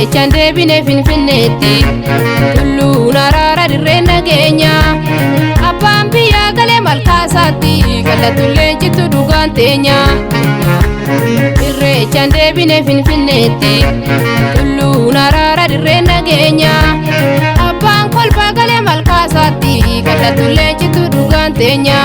Irreechaan deebine Finfinneetti tulluun araara dirree nageenya abbaan biyyaa galee malkaasaatti gallatulleen cittu dhugaan teenya. Irreechaan deebine Finfinneetti tulluun araara dirree nageenya abbaan kolbaa galee malkaasaatti gallatulleen cittu dhugaan teenya.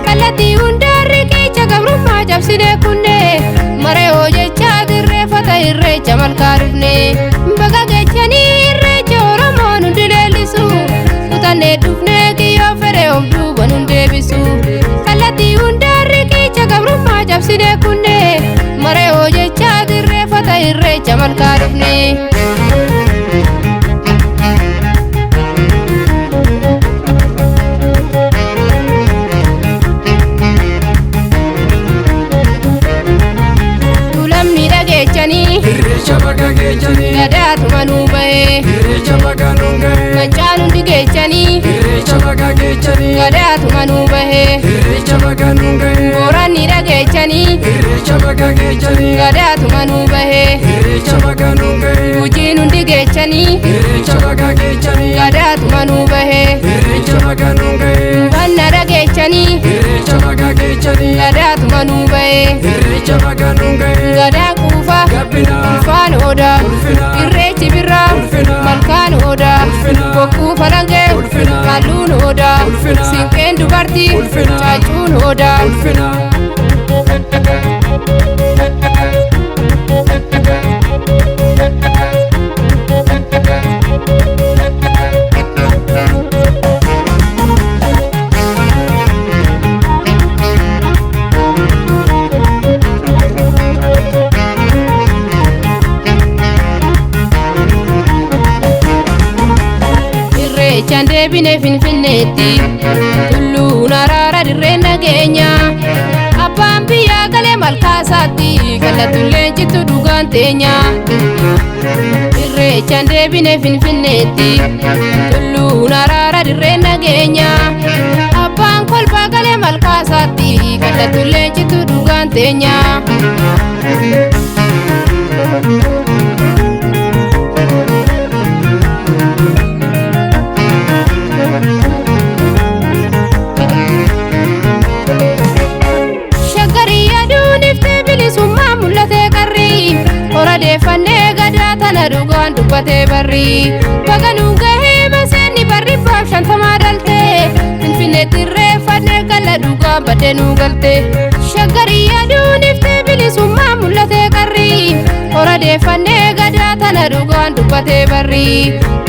Kallattii hundaarri keecha gabrummaa cabsine kunne maree hojjechaa dirreeffata irreecha malkaa dhufne baga geechanii irreecha Oromoon hundi leellisu kutannee dhufne kiyyoo fedhe of duuban hun deebisu. Kallattii hundaarri keecha gabrummaa cabsine kunne maree hojjechaa dirreeffata irreecha malkaa dhufne. Irreecha baga geechanii gadaatuma nuu bahe Irreecha baga nuun gahe mancaan hundi geechanii Irreecha baga geechanii gadaatuma nuu bahe Irreecha baga nuun gahe booranni dhageechanii Irreecha baga geechanii gadaatuma nuu bahe Irreecha baga nuun gahe gujiin hundi geechanii Irreecha baga geechanii gadaatuma nuu bahe Irreecha baga nuun gahe banna dhageechanii Irreecha baga geechanii gadaatuma nuu bahe Irreecha baga nuun gahe gadaan kuufa gabbinaa ulfaan odaa ulfinaa irreechi birraa ulfinaa malkaan odaa ulfinaa bokkuu falangee ulfinaa kalluun odaa ulfinaa siinqeen dubartii ulfinaa caacuun odaa ulfinaa. Irreechaan deebine Finfinneetti tulluun araara dirree nageenya abbaan biyyaa galee malkaasaatti gallatulleen cittu dhugaan teenya. Irreechaan deebine Finfinneetti tulluun araara dirree nageenya abbaan kolbaa galee malkaasaatti gallatulleen cittu dhugaan teenya. Deeffannee gadaa tana dhugaan dubbatee barri baga nuun gahee maseenni barri baaf shantamaa dhaltee Finfinneetti irreeffannee galla dhugaan baddee nuu galte shaggarii aduun iftee bilisummaa mul'atee qarri hora deeffannee gadaa tana dhugaan dubbatee barri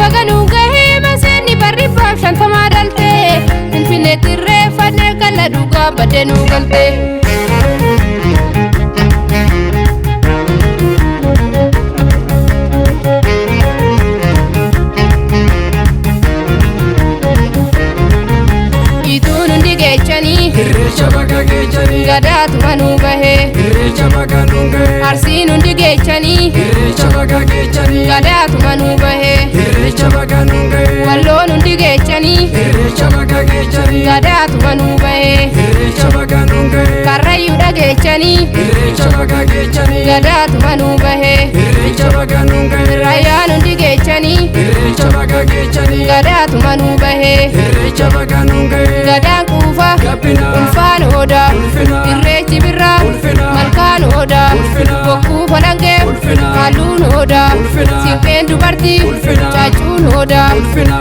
baga nuun gahee maseenni barri baaf shantamaa dhaltee Finfinneetti irreeffannee galla dhugaan baddee nuu galte. Irreecha baga geechanii gadaatuma nuu bahe Irreecha baga nuun gahe arsiin hundi geechanii Irreecha baga geechanii gadaatuma nuu bahe Irreecha baga nuun gahe walloon hundi geechanii Irreecha baga geechanii gadaatuma nuu bahe Irreecha baga nuun gahe karrayyuu dhageechanii Irreecha baga geechanii gadaatuma nuu bahe Irreecha baga nuun gahe rayyaan hundi geechanii Irreecha baga geechanii gadaatuma nuu bahe Irreecha baga nuun gahe gadaan kuufa gabbinaa ulfaan odaa ulfinaa irreechi birraa ulfinaa malkaan odaa ulfinaa bokkuu falangee ulfinaa kalluun odaa ulfinaa siinqeen dubartii ulfinaa caacuun odaa ulfinaa.